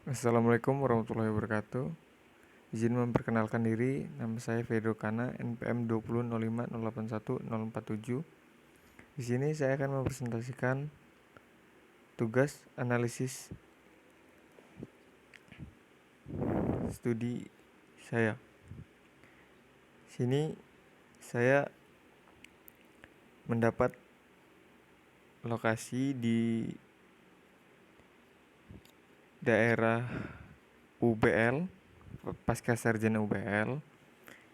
Assalamualaikum warahmatullahi wabarakatuh. Izin memperkenalkan diri, nama saya Fedro Kana, NPM 2005081047. Di sini saya akan mempresentasikan tugas analisis studi saya. Sini saya mendapat lokasi di daerah UBL, Pasca Sarjana UBL.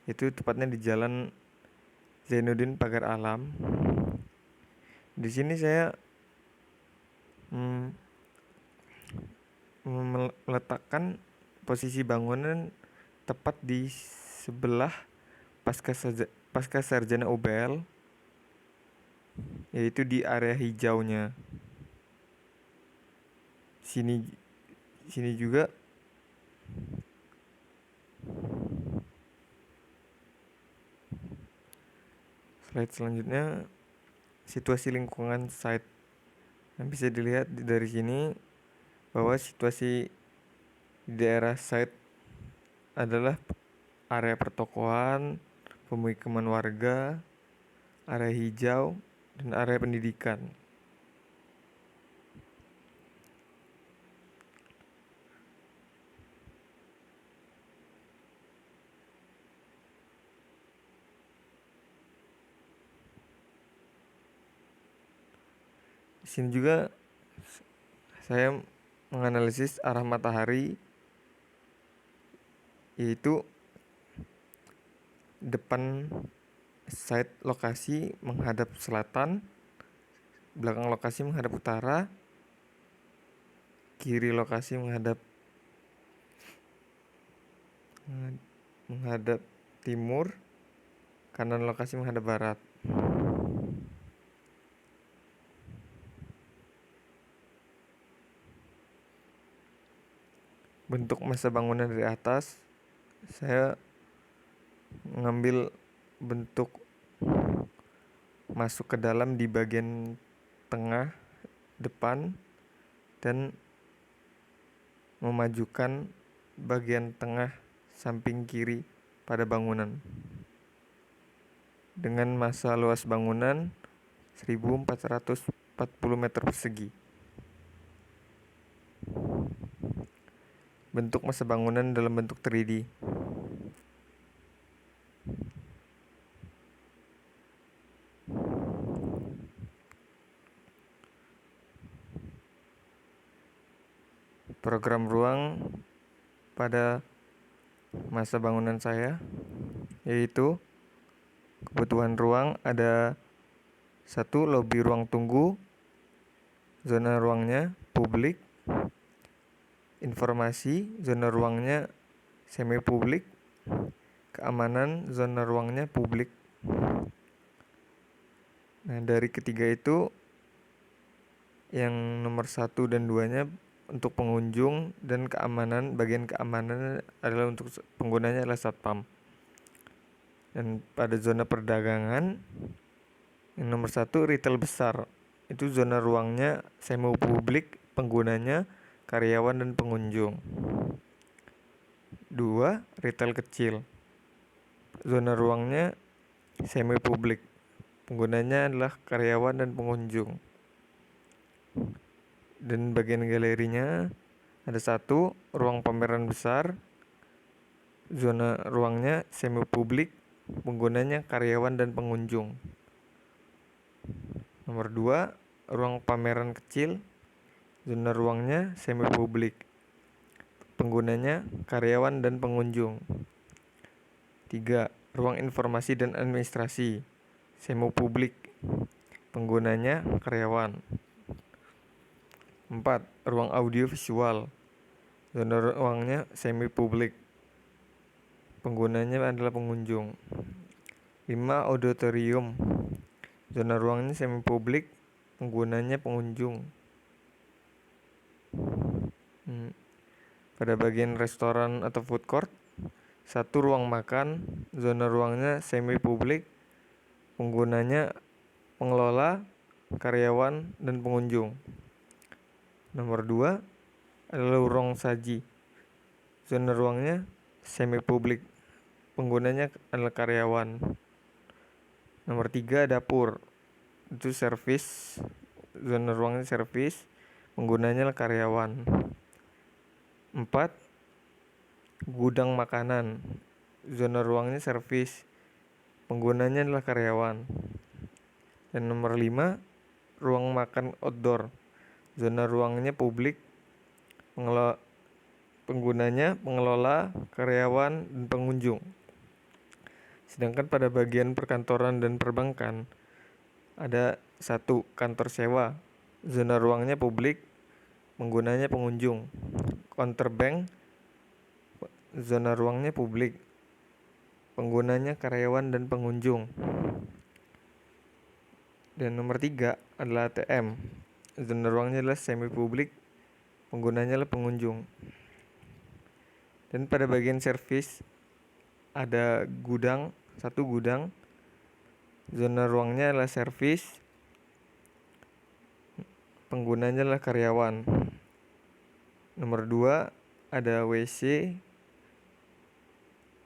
Itu tepatnya di Jalan Zainuddin Pagar Alam. Di sini saya meletakkan posisi bangunan tepat di sebelah pasca sarjana UBL, yaitu di area hijaunya. Sini juga slide selanjutnya, situasi lingkungan site. Yang bisa dilihat dari sini bahwa situasi di daerah site adalah area pertokoan, pemukiman warga, area hijau, dan area pendidikan. Di sini juga saya menganalisis arah matahari, yaitu depan site lokasi menghadap selatan, belakang lokasi menghadap utara, kiri lokasi menghadap timur, kanan lokasi menghadap barat. Bentuk masa bangunan dari atas, saya mengambil bentuk masuk ke dalam di bagian tengah depan dan memajukan bagian tengah samping kiri pada bangunan dengan masa luas bangunan 1440 meter persegi. Bentuk masa bangunan dalam bentuk 3D. Program ruang pada masa bangunan saya, yaitu kebutuhan ruang ada 1. Lobi ruang tunggu, zona ruangnya publik. Informasi, zona ruangnya semi publik. Keamanan, zona ruangnya publik. Nah, dari ketiga itu, yang nomor 1 dan 2-nya untuk pengunjung, dan bagian keamanan adalah untuk penggunanya adalah satpam. Dan pada zona perdagangan, yang nomor 1 retail besar, itu zona ruangnya semi publik, penggunanya karyawan dan pengunjung. 2. Retail kecil, zona ruangnya semi publik, penggunanya adalah karyawan dan pengunjung. Dan bagian galerinya ada 1. Ruang pameran besar, zona ruangnya semi publik, penggunanya karyawan dan pengunjung. Nomor 2. Ruang pameran kecil, zona ruangnya semi publik, penggunanya karyawan dan pengunjung. 3. Ruang informasi dan administrasi, semi publik, penggunanya karyawan. 4. Ruang audio visual, zona ruangnya semi publik, penggunanya adalah pengunjung. 5. Auditorium, zona ruangnya semi publik, penggunanya pengunjung. Pada bagian restoran atau food court, 1. Ruang makan, zona ruangnya semi publik, penggunanya pengelola, karyawan, dan pengunjung. Nomor 2. adalah ruang saji. Zona ruangnya semi publik, penggunanya adalah karyawan. Nomor 3 dapur, itu servis, zona ruangnya servis, penggunanya adalah karyawan. 4 gudang makanan, zona ruangnya servis, penggunanya adalah karyawan. Dan nomor 5 ruang makan outdoor, zona ruangnya publik, penggunanya pengelola, karyawan, dan pengunjung. Sedangkan pada bagian perkantoran dan perbankan ada 1 kantor sewa, zona ruangnya publik, penggunanya pengunjung. Counter bank, zona ruangnya publik, penggunanya karyawan dan pengunjung. Dan nomor 3 adalah ATM, zona ruangnya adalah semi publik, penggunanya adalah pengunjung. Dan pada bagian servis ada gudang, 1 gudang, zona ruangnya adalah servis, penggunanya adalah karyawan. Nomor 2 ada WC,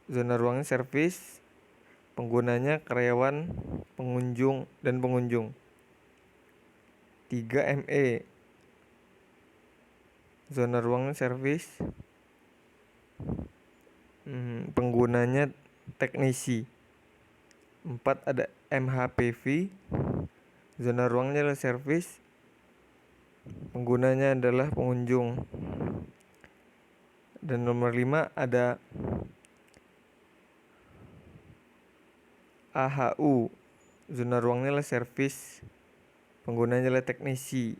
zona ruangnya servis, penggunanya karyawan, pengunjung, dan pengunjung. 3 ME, zona ruangnya servis, penggunanya teknisi. 4 ada MHPV, zona ruangnya adalah servis, penggunanya adalah pengunjung. Dan nomor 5 ada AHU, zona ruangnya adalah servis, penggunanya adalah teknisi.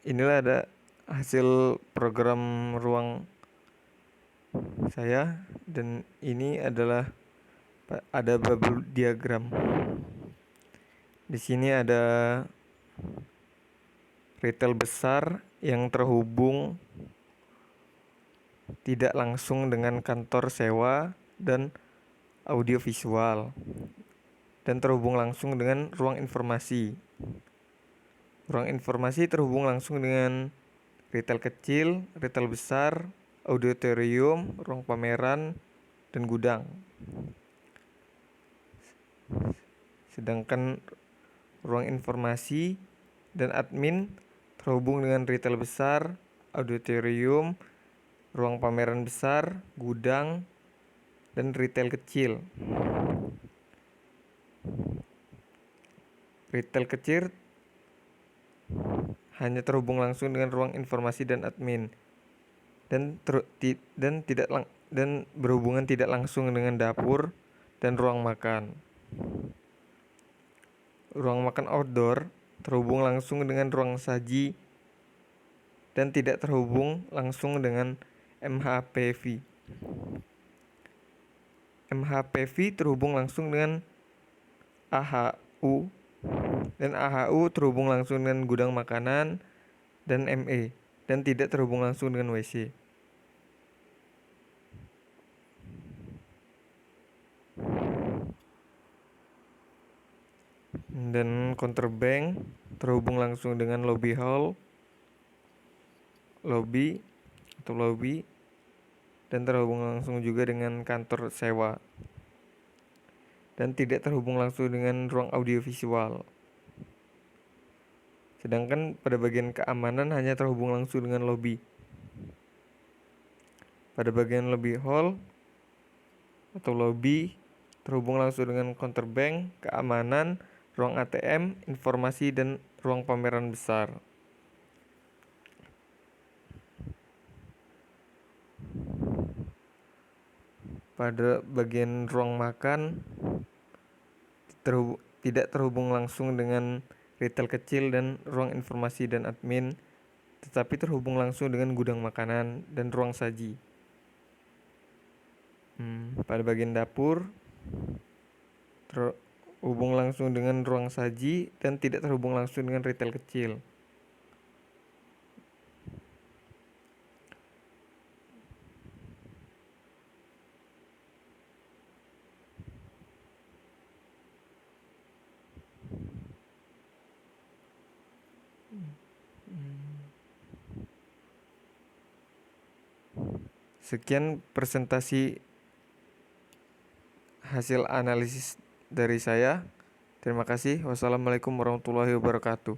Inilah ada hasil program ruang saya, dan ini adalah ada bubble diagram. Di sini ada retail besar yang terhubung tidak langsung dengan kantor sewa dan audiovisual, dan terhubung langsung dengan ruang informasi. Ruang informasi terhubung langsung dengan retail kecil, retail besar, auditorium, ruang pameran, dan gudang. Sedangkan ruang informasi dan admin terhubung dengan retail besar, auditorium, ruang pameran besar, gudang, dan retail kecil. Retail kecil hanya terhubung langsung dengan ruang informasi dan admin, dan berhubungan tidak langsung dengan dapur dan ruang makan. Ruang makan outdoor terhubung langsung dengan ruang saji dan tidak terhubung langsung dengan MHPV. MHPV terhubung langsung dengan AHU, dan AHU terhubung langsung dengan gudang makanan dan ME, dan tidak terhubung langsung dengan WC. Dan counterbank terhubung langsung dengan lobby hall, lobby, dan terhubung langsung juga dengan kantor sewa, dan tidak terhubung langsung dengan ruang audiovisual. Sedangkan pada bagian keamanan hanya terhubung langsung dengan lobby. Pada bagian lobby hall atau lobby terhubung langsung dengan counterbank, keamanan, ruang ATM, informasi, dan ruang pameran besar. Pada bagian ruang makan tidak terhubung langsung dengan retail kecil dan ruang informasi dan admin, tetapi terhubung langsung dengan gudang makanan dan ruang saji. Pada bagian dapur terhubung langsung dengan ruang saji dan tidak terhubung langsung dengan retail kecil. Sekian presentasi hasil analisis dari saya. Terima kasih. Wassalamualaikum warahmatullahi wabarakatuh.